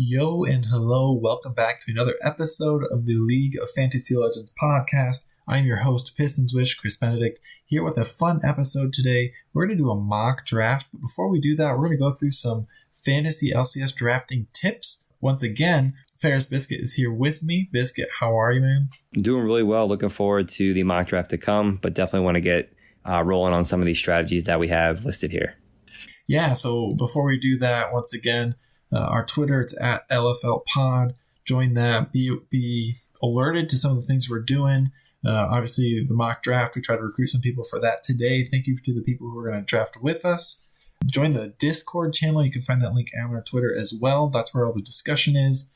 Yo and hello, welcome back to another episode of the League of Fantasy Legends podcast. I'm your host, Pistons Wish, Chris Benedict, here with a fun episode today. We're going to do a mock draft, but before we do that, we're going to go through some FantasyLCS drafting tips. Once again, FairstBiscut is here with me. Biscuit, how are you, man? I'm doing really well. Looking forward to the mock draft to come, but definitely want to get rolling on some of these strategies that we have listed here. Yeah, so before we do that, once again, our Twitter, it's at LFL Pod. Join that. Be alerted to some of the things we're doing. Obviously, the mock draft, we try to recruit some people for that today. Thank you to the people who are going to draft with us. Join the Discord channel. You can find that link on our Twitter as well. That's where all the discussion is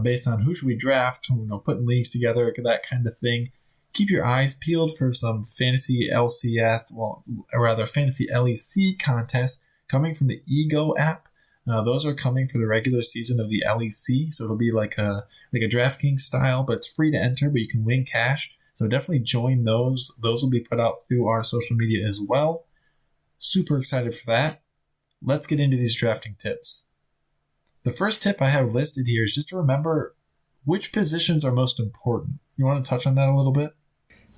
based on who should we draft, putting leagues together, that kind of thing. Keep your eyes peeled for some FantasyLCS, Fantasy LEC contests coming from the Ego app. Those are coming for the regular season of the LEC, so it'll be like a DraftKings style, but it's free to enter, but you can win cash. So definitely join those. Those will be put out through our social media as well. Super excited for that. Let's get into these drafting tips. The first tip I have listed here is just to remember which positions are most important. You want to touch on that a little bit?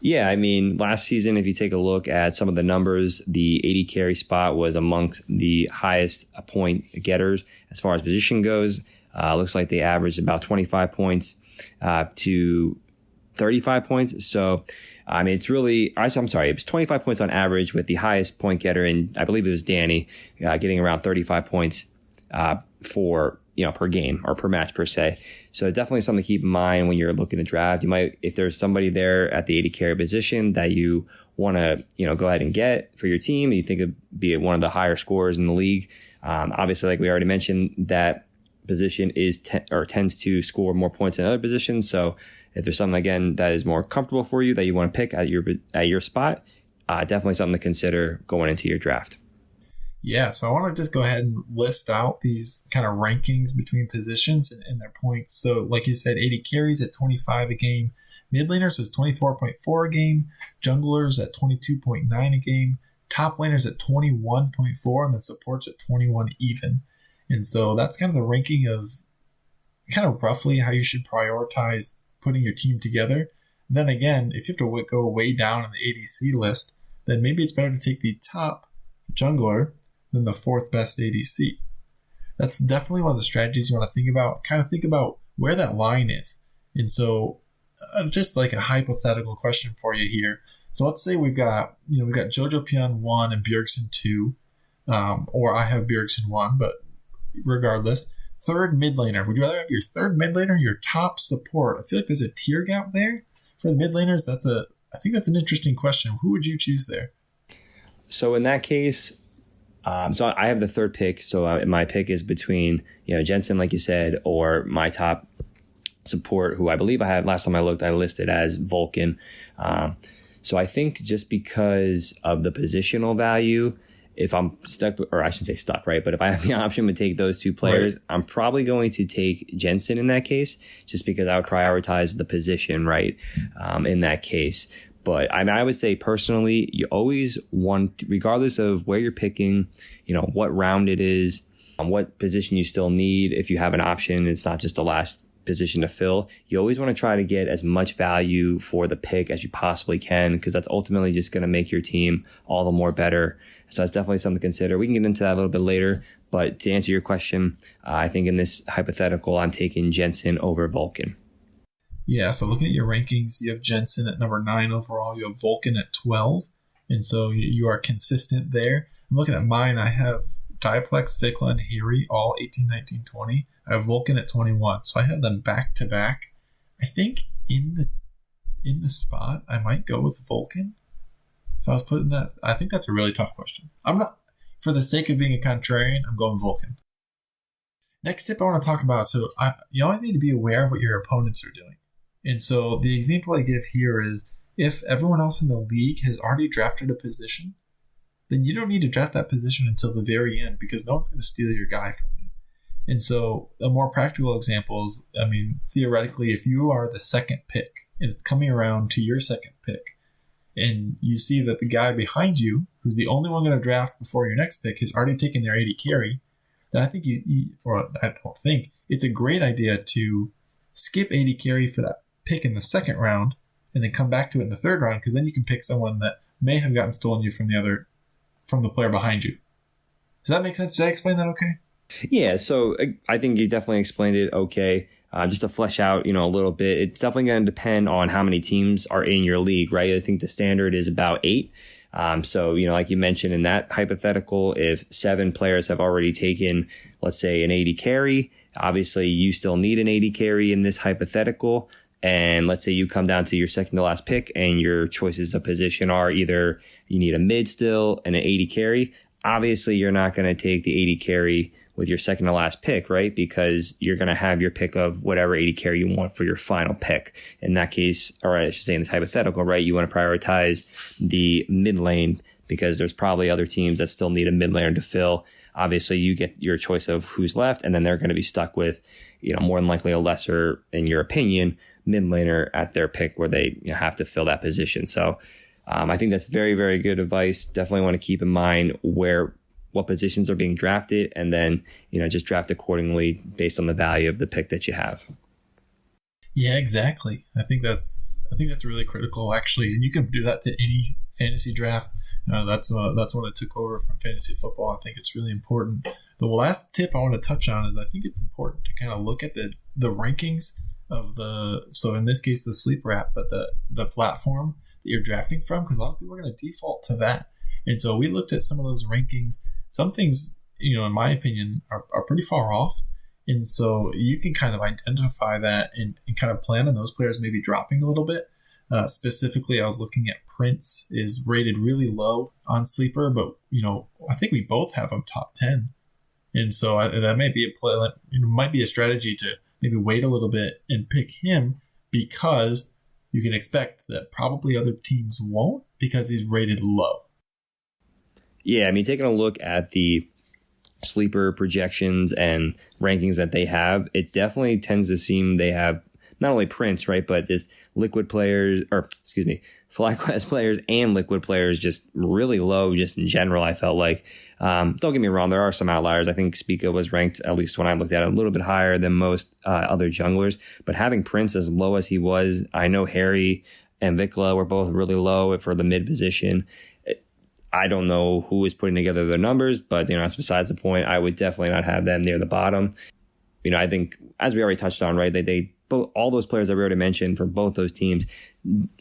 Yeah, I mean, last season, if you take a look at some of the numbers, the 80 carry spot was amongst the highest point getters as far as position goes. Looks like they averaged about 25 points to 35 points. So, I mean, it was 25 points on average with the highest point getter, and I believe it was Danny getting around 35 points per game or per match per se. So definitely something to keep in mind when you're looking to draft. You might, if there's somebody there at the 80 carry position that you want to, go ahead and get for your team, and you think it'd be one of the higher scorers in the league. Obviously, like we already mentioned, that position tends to score more points than other positions. So if there's something again that is more comfortable for you that you want to pick at your spot, definitely something to consider going into your draft. Yeah, so I want to just go ahead and list out these kind of rankings between positions and their points. So like you said, 80 carries at 25 a game. Mid laners was 24.4 a game. Junglers at 22.9 a game. Top laners at 21.4, and the supports at 21 even. And so that's kind of the ranking of kind of roughly how you should prioritize putting your team together. Then again, if you have to go way down in the ADC list, then maybe it's better to take the top jungler than the fourth best ADC. That's definitely one of the strategies you want to think about. Kind of think about where that line is. And so just like a hypothetical question for you here. So let's say we've got Jojo Pion 1 and Bjergsen 2, or I have Bjergsen 1, but regardless, third mid laner. Would you rather have your third mid laner, your top support? I feel like there's a tier gap there for the mid laners. I think that's an interesting question. Who would you choose there? So in that case, so I have the third pick. So my pick is between, Jensen, like you said, or my top support, who I believe I had last time I looked, I listed as Vulcan. So I think just because of the positional value, if I'm stuck, or I shouldn't say stuck, right? But if I have the option to take those two players, right, I'm probably going to take Jensen in that case, just because I would prioritize the position, right, in that case. But I would say personally, you always want, regardless of where you're picking, what round it is, what position you still need. If you have an option, it's not just the last position to fill. You always want to try to get as much value for the pick as you possibly can, because that's ultimately just going to make your team all the more better. So that's definitely something to consider. We can get into that a little bit later. But to answer your question, I think in this hypothetical, I'm taking Jensen over Vulcan. Yeah, so looking at your rankings, you have Jensen at number 9 overall. You have Vulcan at 12. And so you are consistent there. I'm looking at mine. I have Diaplex, Fikla, and Harry, all 18, 19, 20. I have Vulcan at 21. So I have them back to back. I think in the spot, I might go with Vulcan. If I was putting that, I think that's a really tough question. I'm not, for the sake of being a contrarian, I'm going Vulcan. Next tip I want to talk about. So you always need to be aware of what your opponents are doing. And so the example I give here is if everyone else in the league has already drafted a position, then you don't need to draft that position until the very end, because no one's going to steal your guy from you. And so a more practical example is, theoretically, if you are the second pick and it's coming around to your second pick, and you see that the guy behind you, who's the only one going to draft before your next pick, has already taken their 80 carry, then I think it's a great idea to skip AD carry for that pick in the second round and then come back to it in the third round, because then you can pick someone that may have gotten stolen you from the player behind you. Does that make sense? Did I explain that okay? Yeah, so I think you definitely explained it okay. Just to flesh out, a little bit, it's definitely going to depend on how many teams are in your league, right? I think the standard is about 8. So, like you mentioned in that hypothetical, if 7 players have already taken, let's say, an AD carry, obviously you still need an AD carry in this hypothetical. And let's say you come down to your second to last pick and your choices of position are either you need a mid still and an AD carry. Obviously, you're not going to take the AD carry with your second to last pick, right? Because you're going to have your pick of whatever AD carry you want for your final pick. In that case, or I should say in this hypothetical, right? You want to prioritize the mid lane because there's probably other teams that still need a mid laner to fill. Obviously, you get your choice of who's left, and then they're going to be stuck with, more than likely a lesser, in your opinion, mid laner at their pick where they have to fill that position. So I think that's very, very good advice. Definitely want to keep in mind what positions are being drafted, and then, just draft accordingly based on the value of the pick that you have. Yeah, exactly. I think that's really critical, actually, and you can do that to any fantasy draft. That's what I took over from fantasy football. I think it's really important. The last tip I want to touch on is I think it's important to kind of look at the rankings of so in this case the Sleeper app, but the platform that you're drafting from, because a lot of people are going to default to that. And so we looked at some of those rankings. Some things, in my opinion, are pretty far off. And so you can kind of identify that and kind of plan on those players maybe dropping a little bit. Specifically, I was looking at Prince is rated really low on Sleeper, but, I think we both have him top 10. And so that might be might be a strategy to maybe wait a little bit and pick him, because you can expect that probably other teams won't because he's rated low. Yeah, taking a look at the Sleeper projections and rankings that they have, it definitely tends to seem they have not only Prince, right, but just liquid players, FlyQuest players and liquid players just really low just in general, I felt like. Don't get me wrong, there are some outliers. I think Spica was ranked, at least when I looked at it, a little bit higher than most other junglers. But having Prince as low as he was, I know Harry and Vikla were both really low for the mid position. I don't know who is putting together their numbers, but that's besides the point. I would definitely not have them near the bottom. I think, as we already touched on, right, they both, all those players that we already mentioned for both those teams,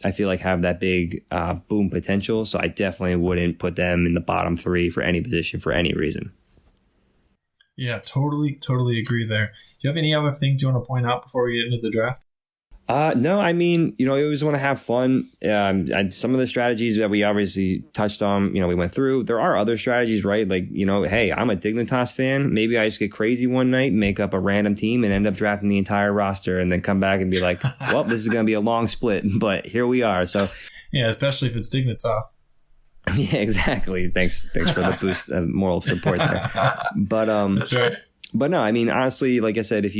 I feel like have that big boom potential. So I definitely wouldn't put them in the bottom 3 for any position for any reason. Yeah, totally agree there. Do you have any other things you want to point out before we get into the draft? No, you always want to have fun. Some of the strategies that we obviously touched on, we went through. There are other strategies, right? Like, hey, I'm a Dignitas fan. Maybe I just get crazy one night, make up a random team and end up drafting the entire roster and then come back and be like, well, this is going to be a long split, but here we are. So, yeah, especially if it's Dignitas. Yeah, exactly. Thanks for the boost of moral support there. But, that's right. But no, honestly, like I said,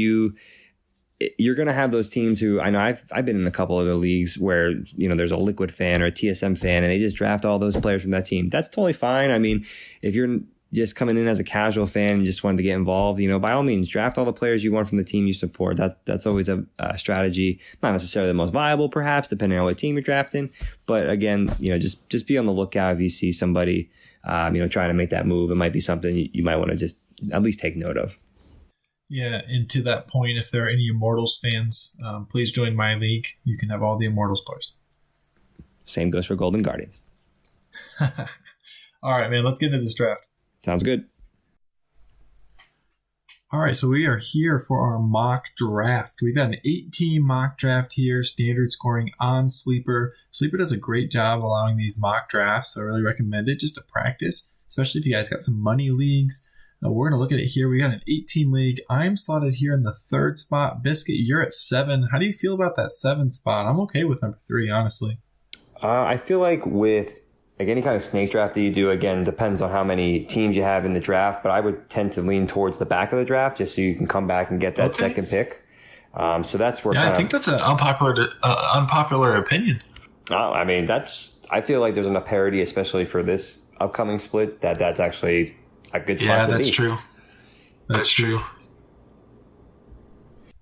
you're going to have those teams who, I know I've been in a couple of the leagues where, there's a Liquid fan or a TSM fan and they just draft all those players from that team. That's totally fine. If you're just coming in as a casual fan and just wanted to get involved, by all means, draft all the players you want from the team you support. That's always a strategy, not necessarily the most viable, perhaps, depending on what team you're drafting. But again, just be on the lookout if you see somebody, trying to make that move. It might be something you might want to just at least take note of. Yeah, and to that point, if there are any Immortals fans, please join my league. You can have all the Immortals players. Same goes for Golden Guardians. All right, man, let's get into this draft. Sounds good. All right, so we are here for our mock draft. We've got an 8-team mock draft here, standard scoring on Sleeper. Sleeper does a great job allowing these mock drafts, so I really recommend it just to practice, especially if you guys got some money leagues. We're going to look at it here. We got an 8-team league. I'm slotted here in the 3rd spot. Biscuit, you're at 7. How do you feel about that 7 spot? I'm okay with number 3, honestly. I feel like with any kind of snake draft that you do, again, depends on how many teams you have in the draft, but I would tend to lean towards the back of the draft just so you can come back and get that second pick. So that's where I think that's an unpopular opinion. I feel like there's enough parity, especially for this upcoming split, that's actually a good spot to be. True. That's true.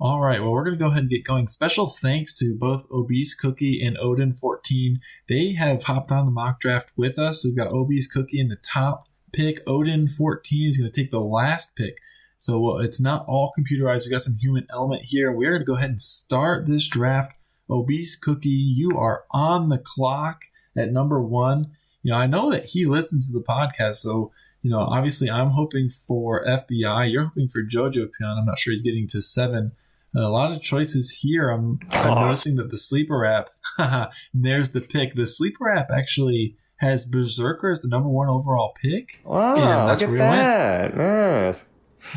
All right, well, we're going to go ahead and get going. Special thanks to both ObeseCookie and Odin14. They have hopped on the mock draft with us. We've got ObeseCookie in the top pick. Odin14 is going to take the last pick. So it's not all computerized. We've got some human element here. We're going to go ahead and start this draft. ObeseCookie, you are on the clock at number 1. I know that he listens to the podcast, so obviously I'm hoping for FBI. You're hoping for Jojo Pion. I'm not sure he's getting to 7. A lot of choices here. I'm noticing that the Sleeper app, there's the pick. The Sleeper app actually has Berserker as the number 1 overall pick. Wow, and that's look at that. Nice.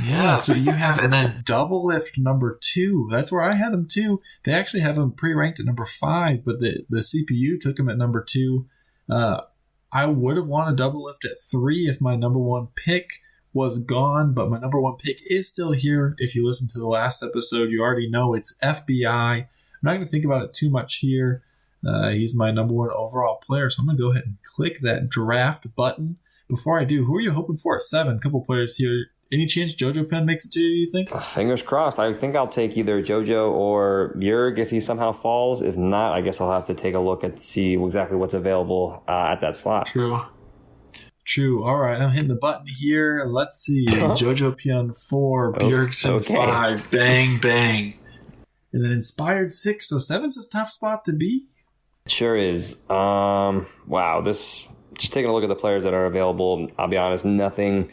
Yeah, so you have, and then Double Lift number 2. That's where I had him too. They actually have him pre-ranked at number 5, but the CPU took him at number 2. I would have wanted Double Lift at 3 if my number 1 pick was gone, but my number 1 pick is still here. If you listen to the last episode, you already know it's FBI. I'm not going to think about it too much here. He's my number 1 overall player, so I'm going to go ahead and click that draft button. Before I do, who are you hoping for at 7? A couple players here. Any chance Jojo Pen makes it to you think? Fingers crossed. I think I'll take either Jojo or Bjerg if he somehow falls. If not, I guess I'll have to take a look and see exactly what's available at that slot. True. All right, I'm hitting the button here. Let's see. Jojo Pion 4, Bjergsen 5. Bang, bang. And then Inspired 6. So 7's a tough spot to be. Sure is. Wow. Just taking a look at the players that are available, I'll be honest, nothing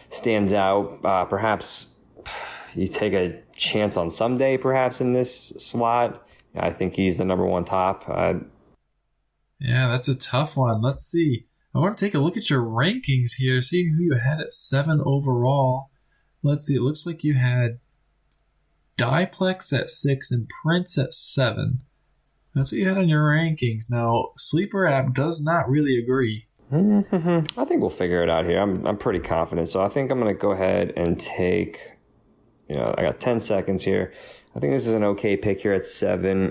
stands out. Perhaps you take a chance on Someday, perhaps, in this slot. I think he's the number 1 top. Yeah, that's a tough one. Let's see. I want to take a look at your rankings here, see who you had at 7 overall. Let's see. It looks like you had Diplex at 6 and Prince at 7. That's what you had on your rankings. Now, Sleeper app does not really agree. I think we'll figure it out here. I'm pretty confident. So I think I'm going to go ahead and take, I got 10 seconds here. I think this is an okay pick here at 7.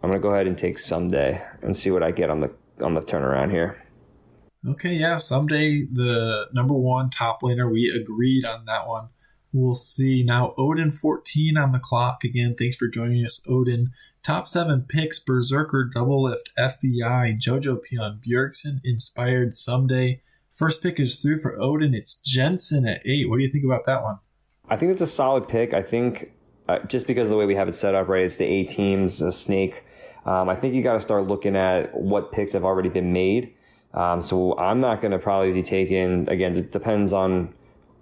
I'm going to go ahead and take Someday and see what I get on the turnaround here. Okay, yeah, Someday, the number 1 top laner. We agreed on that one. We'll see. Now, Odin14 on the clock. Again, thanks for joining us, Odin. Top 7 picks, Berserker, Double Lift, FBI, Jojo Pion, Bjergsen, Inspired, Someday. First pick is through for Odin. It's Jensen at 8. What do you think about that one? I think it's a solid pick. I think just because of the way we have it set up, right, it's the 8 teams, a snake. I think you got to start looking at what picks have already been made. So I'm not going to probably be taking, again, it depends on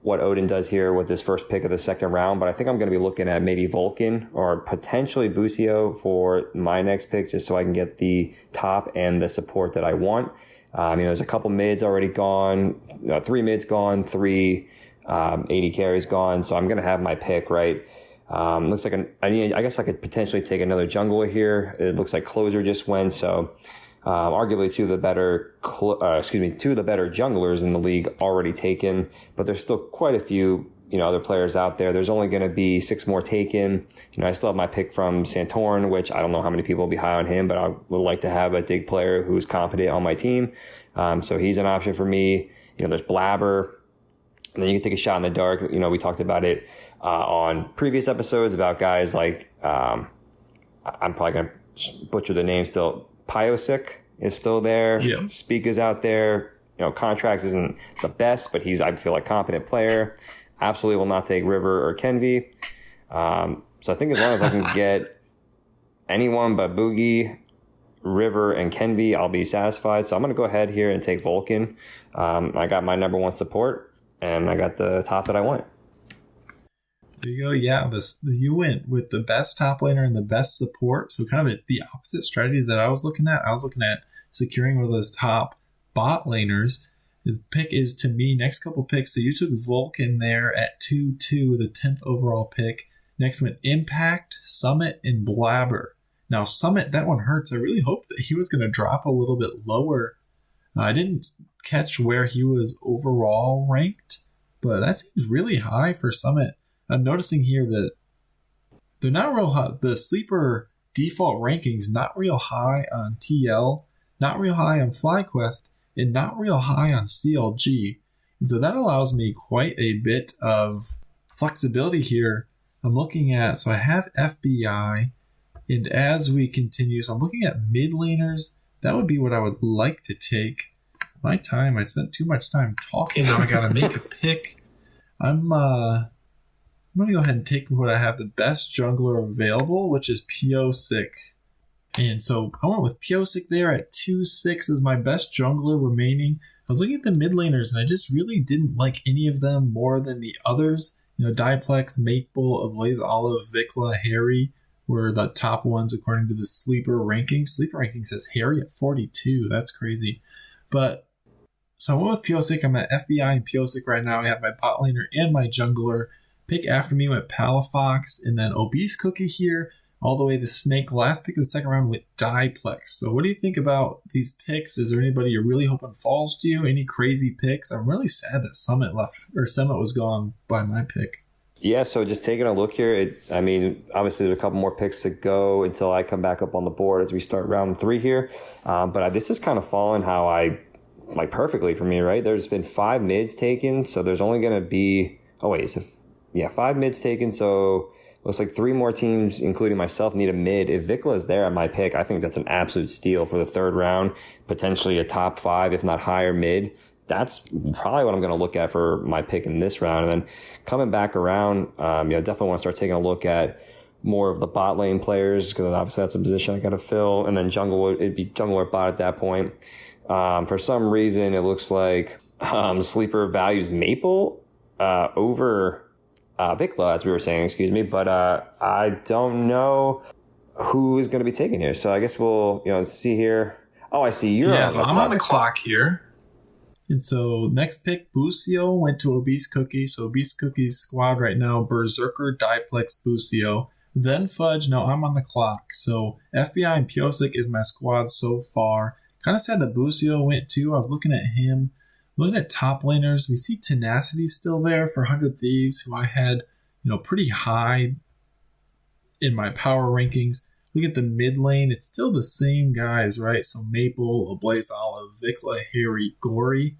what Odin does here with this first pick of the second round, but I think I'm going to be looking at maybe Vulcan or potentially Busio for my next pick, just so I can get the top and the support that I want. There's a couple mids already gone, 3 mids gone, 3 80 carries gone, so I'm going to have my pick, right? Looks like I guess I could potentially take another jungler here. It looks like Closer just went, so arguably two of the better junglers in the league already taken, but there's still quite a few other players out there. There's only going to be 6 more taken. I still have my pick from Santorin, which I don't know how many people will be high on him, but I would like to have a dig player who's competent on my team. So he's an option for me. There's Blabber, and then you can take a shot in the dark. We talked about it on previous episodes about guys like I'm probably going to butcher the name still. Pyosik is still there. Yeah. Speak is out there. Contracts isn't the best, but he's, I feel like, competent player. Absolutely will not take River or Kenvi. So I think as long as I can get anyone but Boogie, River, and Kenvi, I'll be satisfied. So I'm going to go ahead here and take Vulcan. I got my number 1 support, and I got the top that I want. There you go. Yeah, you went with the best top laner and the best support. So kind of the opposite strategy that I was looking at. I was looking at securing one of those top bot laners. The pick is, to me, next couple picks. So you took Vulcan there at 2-2, the 10th overall pick. Next went Impact, Summit, and Blabber. Now, Summit, that one hurts. I really hoped that he was going to drop a little bit lower. I didn't catch where he was overall ranked, but that seems really high for Summit. I'm noticing here that they're not real high. The sleeper default rankings, not real high on TL, not real high on FlyQuest, and not real high on CLG. And so that allows me quite a bit of flexibility here. I'm looking at, so I have FBI, and as we continue, so I'm looking at mid laners. That would be what I would like to take. I spent too much time talking. Now I gotta make a pick. I'm gonna go ahead and take what I have the best jungler available, which is Piosic. And so I went with Piosic there at 2-6 as my best jungler remaining. I was looking at the mid laners and I just really didn't like any of them more than the others. Diplex, Maple, Ablaze Olive, Vikla, Harry were the top ones according to the sleeper rankings. Sleeper ranking says Harry at 42. That's crazy. But so I went with Piosic. I'm at FBI and Piosic right now. I have my bot laner and my jungler. Pick after me went Palafox, and then ObeseCookie here, all the way to Snake. Last pick of the second round went Diplex. So what do you think about these picks? Is there anybody you're really hoping falls to you? Any crazy picks? I'm really sad that Summit was gone by my pick. Yeah, so just taking a look here, obviously there's a couple more picks to go until I come back up on the board as we start round 3 here. But this is kind of falling how perfectly for me, right? There's been 5 mids taken, so there's only going to be 5 mids taken, so looks like 3 more teams, including myself, need a mid. If Vikla is there at my pick, I think that's an absolute steal for the 3rd round, potentially a top 5, if not higher mid. That's probably what I'm going to look at for my pick in this round. And then coming back around, definitely want to start taking a look at more of the bot lane players, because obviously that's a position I got to fill. And then it'd be jungle or bot at that point. For some reason, it looks like Sleeper values Maple over Vikla, as we were saying, but I don't know who is going to be taken here. So I guess we'll see here. Oh, I see you're on the I'm on the clock here. And so next pick, Busio went to ObeseCookie. So ObeseCookie's squad right now, Berserker, Diplex, Busio. Then Fudge. Now I'm on the clock. So FBI and Piosic is my squad so far. Kind of sad that Busio went too. I was looking at him. Looking at top laners, we see Tenacity still there for 100 Thieves, who I had, pretty high in my power rankings. Look at the mid lane, it's still the same guys, right? So Maple, Ablaze Olive, Vikla, Harry, Gory.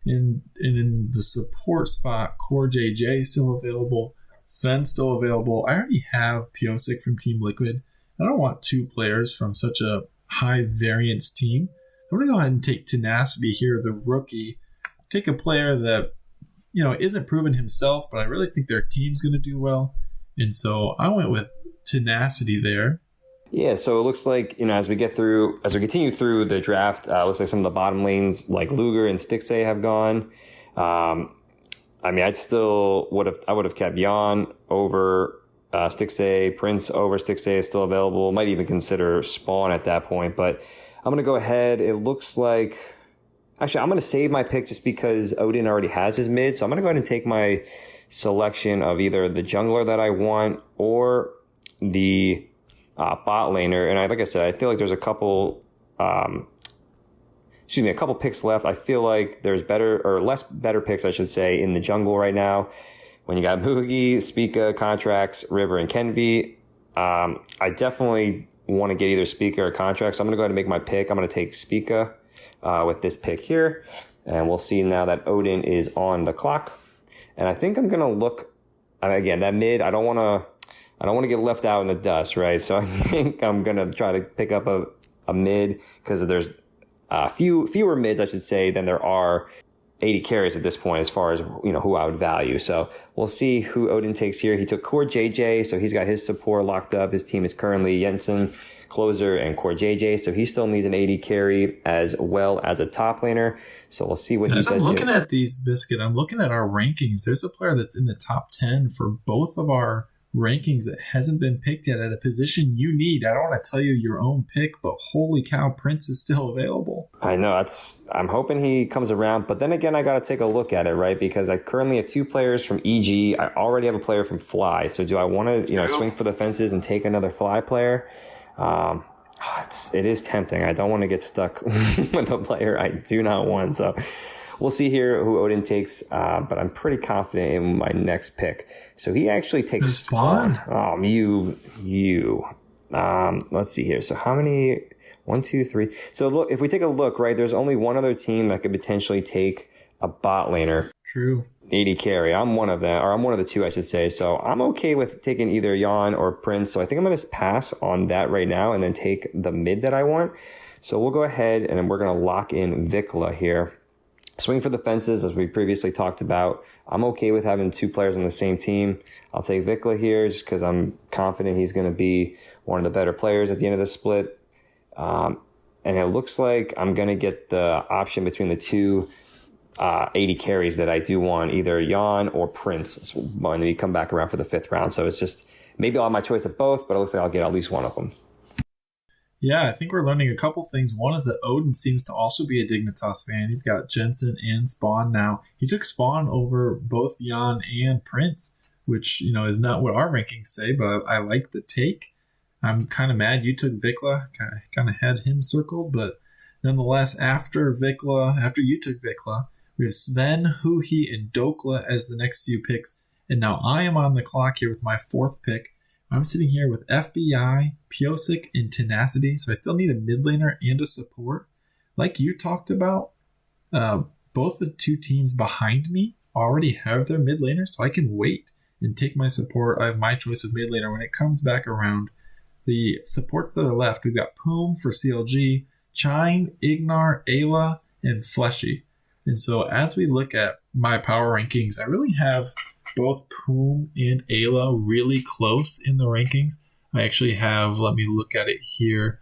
And in the support spot, Core JJ still available. Sven still available. I already have Piosic from Team Liquid. I don't want 2 players from such a high variance team. I'm going to go ahead and take Tenacity here, the rookie. Take a player that, isn't proven himself, but I really think their team's going to do well. And so I went with Tenacity there. Yeah, so it looks like, as we continue through the draft, it looks like some of the bottom lanes like Luger and Stixxay have gone. I would have kept Yon over Stixxay, Prince over Stixxay is still available. Might even consider Spawn at that point, but I'm going to go ahead. It looks like, actually, I'm going to save my pick just because Odin already has his mid. So I'm going to go ahead and take my selection of either the jungler that I want or the bot laner. And like I said, I feel like there's a couple picks left. I feel like there's less better picks, I should say, in the jungle right now. When you got Boogie, Spica, Contracts, River, and Kenvi, I definitely want to get either Spica or Contracts. So I'm going to go ahead and make my pick. I'm going to take Spica with this pick here. And we'll see now that Odin is on the clock. And I think I'm going to look, again, that mid, I don't want to get left out in the dust, right? So I think I'm going to try to pick up a mid because there's fewer mids, I should say, than there are 80 carries at this point as far as, who I would value. So we'll see who Odin takes here. He took Core JJ, so he's got his support locked up. His team is currently Jensen, Closer, and Core JJ, so he still needs an 80 carry as well as a top laner. So we'll see what he says. I'm looking at these, Biscuit. I'm looking at our rankings. There's a player that's in the top 10 for both of our rankings that hasn't been picked yet at a position you need. I don't want to tell you your own pick, but holy cow, Prince is still available. I know. I'm hoping he comes around, but then again, I got to take a look at it, right? Because I currently have 2 players from EG. I already have a player from Fly. So do I want to, swing for the fences and take another Fly player? It is tempting. I don't want to get stuck with a player I do not want. So we'll see here who Odin takes, but I'm pretty confident in my next pick. So he actually takes Spawn. Oh, you. Let's see here. So how many? 1, 2, 3. So look, if we take a look, right, there's only one other team that could potentially take a bot laner. True. 80 carry. I'm one of them, or I'm one of the two, I should say. So I'm okay with taking either Jan or Prince. So I think I'm going to pass on that right now and then take the mid that I want. So we'll go ahead and we're going to lock in Vikla here. Swing for the fences, as we previously talked about. I'm okay with having two players on the same team. I'll take Vikla here just because I'm confident he's going to be one of the better players at the end of the split. And it looks like I'm going to get the option between the two 80 carries that I do want, either Jan or Prince when we come back around for the 5th round. So it's just, maybe I'll have my choice of both, but it looks like I'll get at least one of them. Yeah, I think we're learning a couple things. One is that Odin seems to also be a Dignitas fan. He's got Jensen and Spawn now. He took Spawn over both Jan and Prince, which, is not what our rankings say, but I like the take. I'm kind of mad you took Vikla, kind of had him circled, but nonetheless, after you took Vikla, we have Sven, Huhi, and Dokla as the next few picks. And now I am on the clock here with my 4th pick. I'm sitting here with FBI, Piosik, and Tenacity. So I still need a mid laner and a support. Like you talked about, both the two teams behind me already have their mid laner, so I can wait and take my support. I have my choice of mid laner when it comes back around. The supports that are left, we've got Poom for CLG, Chime, Ignar, Ayla, and Fleshy. And so as we look at my power rankings, I really have both Poom and Ayla really close in the rankings. I actually have, let me look at it here.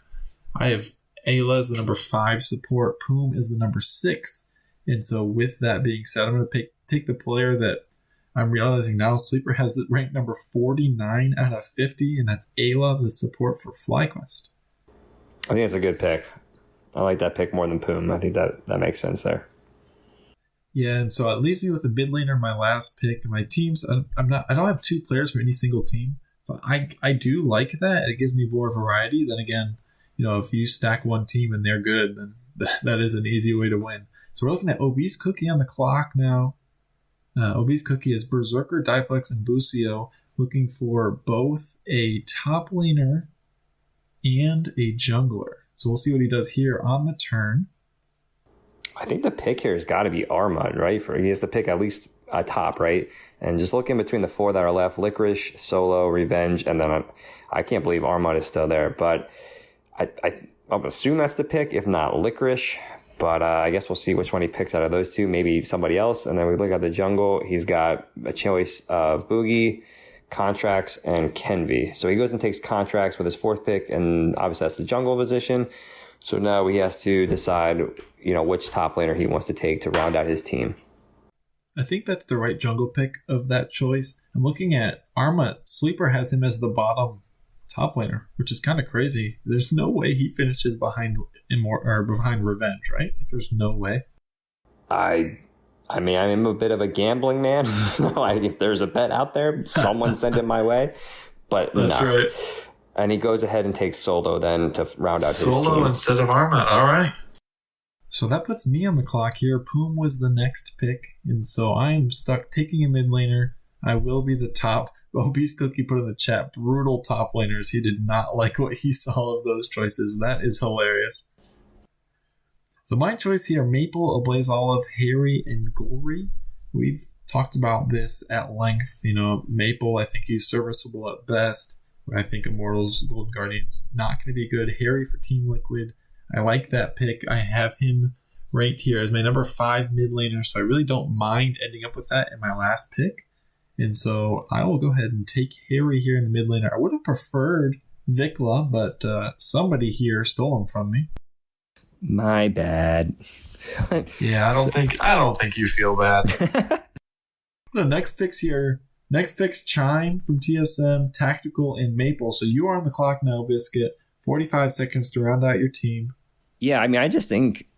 I have Ayla as the number 5 support. Poom is the number 6. And so with that being said, I'm going to take the player that I'm realizing now Sleeper has the rank number 49 out of 50, and that's Ayla, the support for FlyQuest. I think it's a good pick. I like that pick more than Poom. I think that makes sense there. Yeah, and so it leaves me with a mid laner, my last pick. My teams, I don't have 2 players for any single team, so I do like that. It gives me more variety. Then again, if you stack one team and they're good, then that is an easy way to win. So we're looking at ObeseCookie on the clock now. ObeseCookie is Berserker, Diplex, and Busio, looking for both a top laner and a jungler. So we'll see what he does here on the turn. I think the pick here has got to be Armud, right? He has to pick at least a top, right? And just looking between the 4 that are left, Licorice, Solo, Revenge, and then I can't believe Armud is still there. But I'll assume that's the pick, if not Licorice. But I guess we'll see which one he picks out of those two. Maybe somebody else. And then we look at the jungle. He's got a choice of Boogie, Contracts, and Kenvi. So he goes and takes Contracts with his 4th pick, and obviously that's the jungle position. So now he has to decide, which top laner he wants to take to round out his team. I think that's the right jungle pick of that choice. I'm looking at Arma. Sleeper has him as the bottom top laner, which is kind of crazy. There's no way he finishes behind Revenge, right? There's no way. I mean, I'm a bit of a gambling man, so if there's a bet out there, someone send it my way. But that's right. And he goes ahead and takes Solo then to round out his team. Solo instead of Arma. All right. So that puts me on the clock here. Poom was the next pick, and so I am stuck taking a mid laner. I will be the top. ObeseCookie put in the chat, brutal top laners. He did not like what he saw of those choices. That is hilarious. So my choice here, Maple, Ablaze Olive, Harry, and Gory. We've talked about this at length. Maple, I think he's serviceable at best. I think Immortals, Golden Guardian's not going to be good. Harry for Team Liquid. I like that pick. I have him ranked here as my number 5 mid laner, so I really don't mind ending up with that in my last pick. And so I will go ahead and take Harry here in the mid laner. I would have preferred Vikla, but somebody here stole him from me. My bad. Yeah, I don't think you feel bad. The next picks here. Next pick's Chime from TSM, Tactical, and Maple. So you are on the clock now, Biscuit. 45 seconds to round out your team. Yeah, I mean, I just think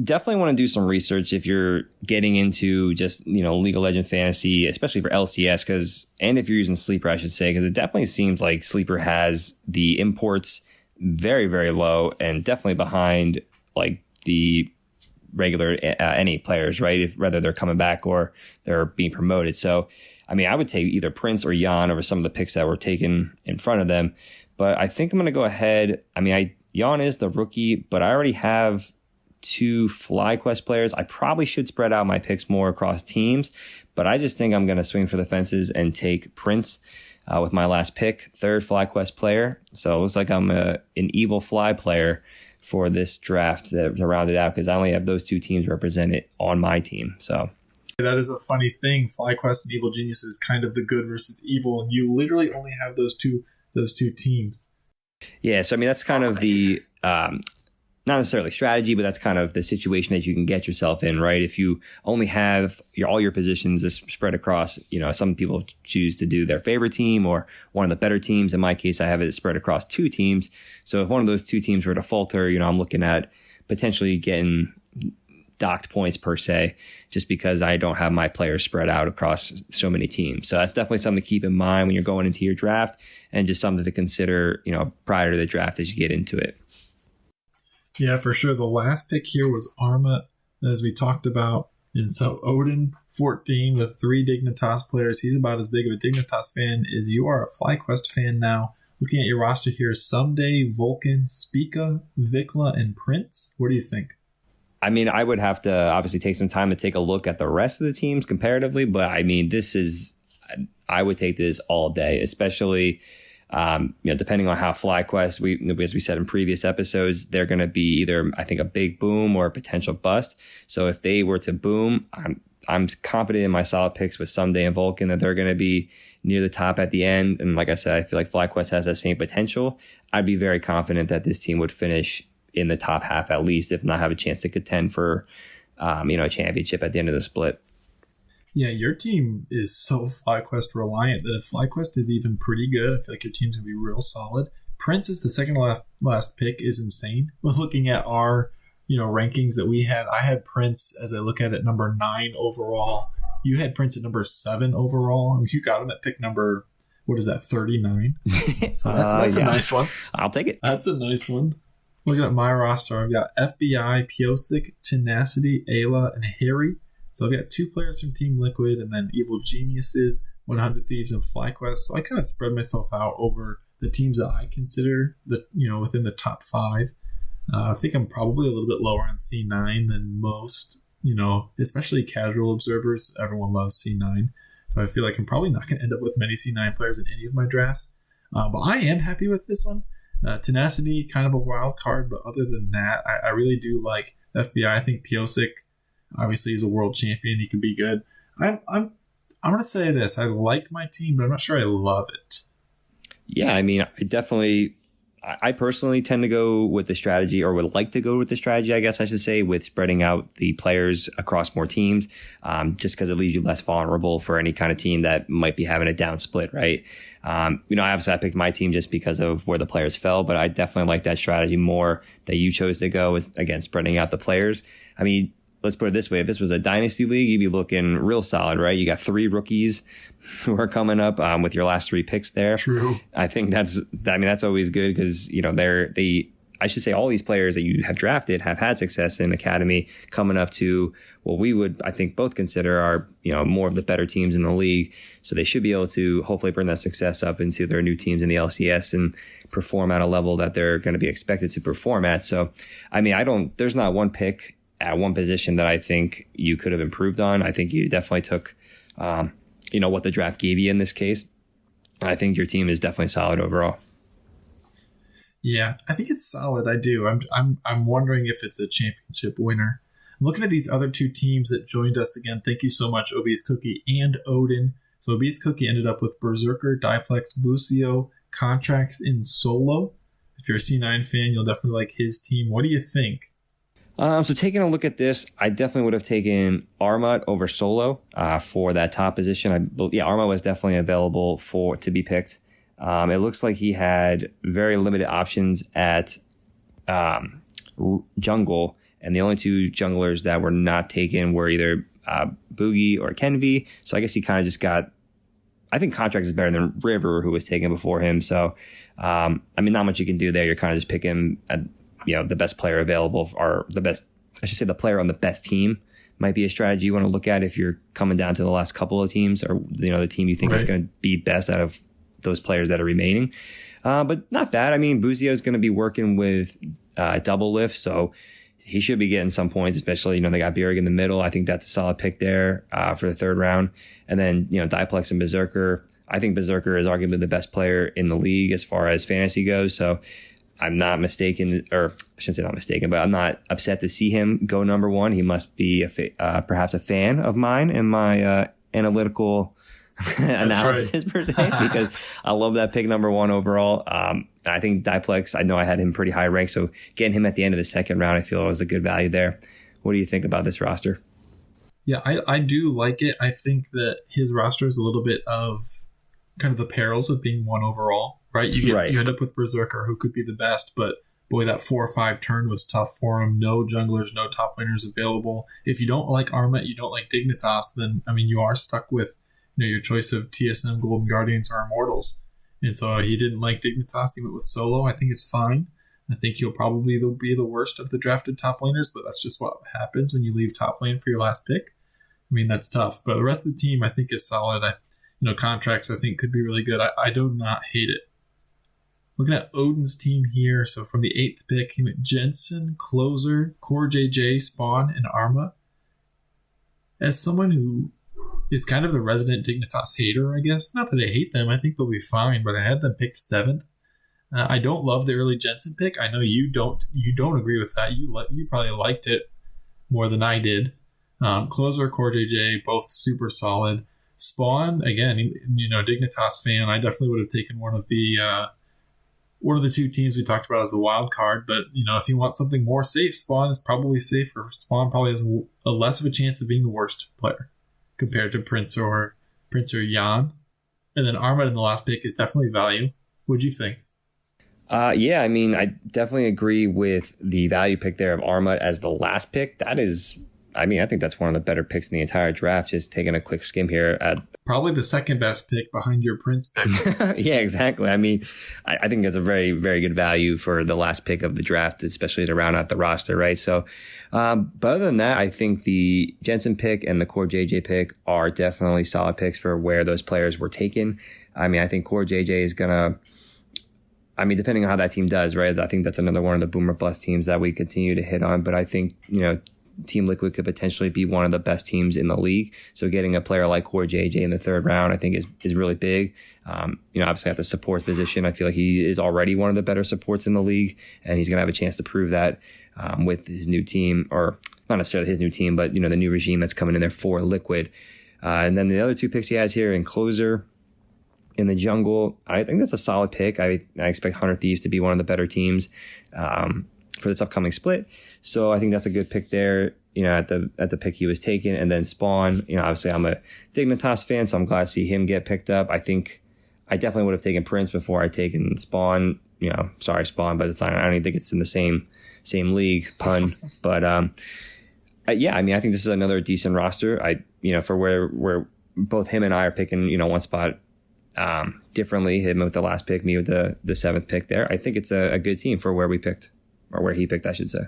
definitely want to do some research if you're getting into just, League of Legends fantasy, especially for LCS, and if you're using Sleeper, I should say, because it definitely seems like Sleeper has the imports very, very low and definitely behind like the regular any players, right? Whether they're coming back or they're being promoted. So, I mean, I would take either Prince or Jan over some of the picks that were taken in front of them. But I think I'm going to go ahead. I mean, Jan is the rookie, but I already have 2 FlyQuest players. I probably should spread out my picks more across teams, but I just think I'm going to swing for the fences and take Prince with my last pick, 3rd FlyQuest player. So it looks like I'm an evil fly player for this draft to round it out, because I only have those 2 teams represented on my team. So that is a funny thing. FlyQuest and Evil Genius is kind of the good versus evil, and you literally only have those two teams. Yeah, so I mean, that's kind of the not necessarily strategy, but that's kind of the situation that you can get yourself in, right? If you only have all your positions spread across, some people choose to do their favorite team or one of the better teams. In my case, I have it spread across 2 teams. So if one of those 2 teams were to falter, I'm looking at potentially getting docked points per se, just because I don't have my players spread out across so many teams. So that's definitely something to keep in mind when you're going into your draft, and just something to consider, prior to the draft as you get into it. Yeah, for sure. The last pick here was Arma, as we talked about. And so Odin14 with 3 Dignitas players. He's about as big of a Dignitas fan as you are a FlyQuest fan now. Looking at your roster here, Someday, Vulcan, Spica, Vikla, and Prince. What do you think? I mean, I would have to obviously take some time to take a look at the rest of the teams comparatively, but I mean, I would take this all day, especially depending on how FlyQuest, as we said in previous episodes, they're going to be either, I think, a big boom or a potential bust. So if they were to boom, I'm confident in my solid picks with Someday and Vulcan that they're going to be near the top at the end. And like I said, I feel like FlyQuest has that same potential. I'd be very confident that this team would finish in the top half at least, if not have a chance to contend for, a championship at the end of the split. Yeah, your team is so FlyQuest reliant that if FlyQuest is even pretty good, I feel like your team's going to be real solid. Prince is the second last pick is insane. We're looking at our, rankings that we had. I had Prince, as I look at it, number 9 overall. You had Prince at number 7 overall. You got him at pick number, 39? So that's a nice one. I'll take it. That's a nice one. Looking at my roster, I've got FBI, Piosic, Tenacity, Ayla, and Harry. So I've got 2 players from Team Liquid, and then Evil Geniuses, 100 Thieves, and FlyQuest. So I kind of spread myself out over the teams that I consider within the top 5. I think I'm probably a little bit lower on C9 than most, especially casual observers. Everyone loves C9. So I feel like I'm probably not going to end up with many C9 players in any of my drafts. But I am happy with this one. Tenacity, kind of a wild card, but other than that, I really do like FBI. I think Piosic, obviously, he's a world champion. He can be good. I'm going to say this. I like my team, but I'm not sure I love it. Yeah, I mean, I personally tend to go with the strategy, or would like to go with the strategy, I guess I should say, with spreading out the players across more teams, just because it leaves you less vulnerable for any kind of team that might be having a down split, right? Obviously I picked my team just because of where the players fell, but I definitely like that strategy more that you chose to go, is, again, spreading out the players. I mean, let's put it this way. If this was a dynasty league, you'd be looking real solid, right? You got 3 rookies who are coming up with your last 3 picks there. True. I think that's always good, because, I should say all these players that you have drafted have had success in academy, coming up to what we would, I think, both consider are, more of the better teams in the league. So they should be able to hopefully bring that success up into their new teams in the LCS and perform at a level that they're going to be expected to perform at. So, I mean, there's not one pick at one position that I think you could have improved on. I think you definitely took, what the draft gave you in this case. I think your team is definitely solid overall. Yeah, I think it's solid. I do. I'm wondering if it's a championship winner. I'm looking at these other 2 teams that joined us again. Thank you so much, ObeseCookie and Odin. So ObeseCookie ended up with Berserker, Diplex, Lucio, Contracts in Solo. If you're a C9 fan, you'll definitely like his team. What do you think? So taking a look at this, I definitely would have taken Arma over Solo for that top position. Arma was definitely available to be picked. It looks like he had very limited options at jungle, and the only 2 junglers that were not taken were either Boogie or Kenvi. So I guess he kind of just got, I think Contracts is better than River, who was taken before him. So, not much you can do there. You're kind of just picking the best player available, or the player on the best team might be a strategy you want to look at if you're coming down to the last couple of teams, or, the team you think is going to be best out of those players that are remaining. But not bad. I mean, Buzio is going to be working with double lift, so he should be getting some points, especially, they got Bjerg in the middle. I think that's a solid pick there for the third round. And then, Diplex and Berserker. I think Berserker is arguably the best player in the league as far as fantasy goes. So I'm not mistaken, or I shouldn't say not mistaken, but I'm not upset to see him go number one. He must be perhaps a fan of mine in my analytical analysis per se, because I love that pick number one overall. I think Diplex, I know I had him pretty high ranked, so getting him at the end of the second round, I feel was a good value there. What do you think about this roster? Yeah, I do like it. I think that his roster is a little bit of kind of the perils of being one overall, right? You end up with Berserker, who could be the best, but boy, that 4 or 5 turn was tough for him. No junglers, no top laners available. If you don't like Arma, you don't like Dignitas, then, you are stuck with your choice of TSM, Golden Guardians, or Immortals. And so he didn't like Dignitas. He went with Solo. I think it's fine. I think he'll probably be the worst of the drafted top laners, but that's just what happens when you leave top lane for your last pick. That's tough. But the rest of the team, I think, is solid. Contracts, I think, could be really good. I do not hate it. Looking at Odin's team here, so from the 8th pick, he went Jensen, Closer, Core JJ, Spawn, and Arma. As someone who is kind of the resident Dignitas hater, I guess. Not that I hate them. I think they'll be fine, but I had them picked 7th. I don't love the early Jensen pick. I know you don't agree with that. You probably liked it more than I did. Closer, Core JJ, both super solid. Spawn, again, Dignitas fan. I definitely would have taken one of the 2 teams we talked about as a wild card. But, if you want something more safe, Spawn is probably safer. Spawn probably has a less of a chance of being the worst player compared to Prince or Jan. And then Arma in the last pick is definitely value. What'd you think? I definitely agree with the value pick there of Arma as the last pick. That is, I think that's one of the better picks in the entire draft. Just taking a quick skim here at probably the second best pick behind your Prince pick. Yeah, exactly. I think that's a very, very good value for the last pick of the draft, especially to round out the roster, right? So, but other than that, I think the Jensen pick and the Core JJ pick are definitely solid picks for where those players were taken. I think Core JJ is gonna, depending on how that team does, right? I think that's another one of the boomer bust teams that we continue to hit on. But I think, Team Liquid could potentially be one of the best teams in the league. So getting a player like Core JJ in the third round, I think is really big. Obviously at the supports position, I feel like he is already one of the better supports in the league, and he's going to have a chance to prove that with his new team, or not necessarily his new team, but, the new regime that's coming in there for Liquid. And then the other 2 picks he has here in Closer, in the jungle, I think that's a solid pick. I expect 100 Thieves to be one of the better teams for this upcoming split. So I think that's a good pick there, at the pick he was taking. And then Spawn, obviously I'm a Dignitas fan, so I'm glad to see him get picked up. I think I definitely would have taken Prince before I'd taken Spawn. Sorry, Spawn, but I don't even think it's in the same league, pun. But I think this is another decent roster. For where both him and I are picking, one spot differently, him with the last pick, me with the 7th pick there. I think it's a good team for where we picked, or where he picked, I should say.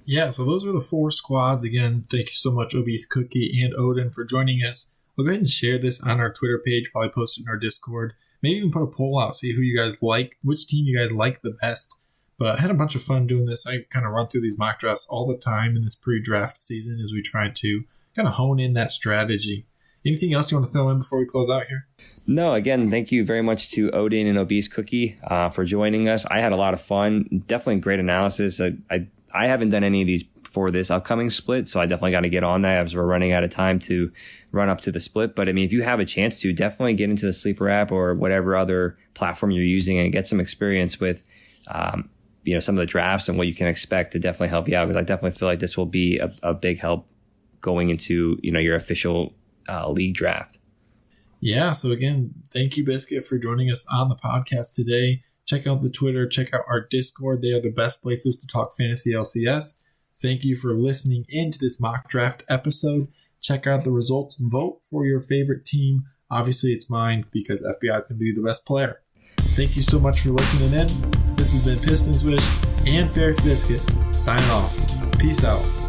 Yeah, so those were the 4 squads. Again, thank you so much, ObeseCookie and Odin, for joining us. We'll go ahead and share this on our Twitter page, probably post it in our Discord. Maybe even put a poll out, see who you guys like, which team you guys like the best. But I had a bunch of fun doing this. I kind of run through these mock drafts all the time in this pre-draft season as we try to kind of hone in that strategy. Anything else you want to throw in before we close out here? No, again, thank you very much to Odin and ObeseCookie for joining us. I had a lot of fun. Definitely great analysis. I haven't done any of these for this upcoming split, so I definitely got to get on that as we're running out of time to run up to the split. But if you have a chance to, definitely get into the Sleeper app or whatever other platform you're using and get some experience with, some of the drafts and what you can expect to definitely help you out. Because I definitely feel like this will be a big help going into, your official league draft. Yeah. So again, thank you, Biscuit, for joining us on the podcast today. Check out the Twitter, check out our Discord. They are the best places to talk fantasy LCS. Thank you for listening into this mock draft episode. Check out the results and vote for your favorite team. Obviously, it's mine because FBI is going to be the best player. Thank you so much for listening in. This has been Piston Swish and FairstBiscut signing off. Peace out.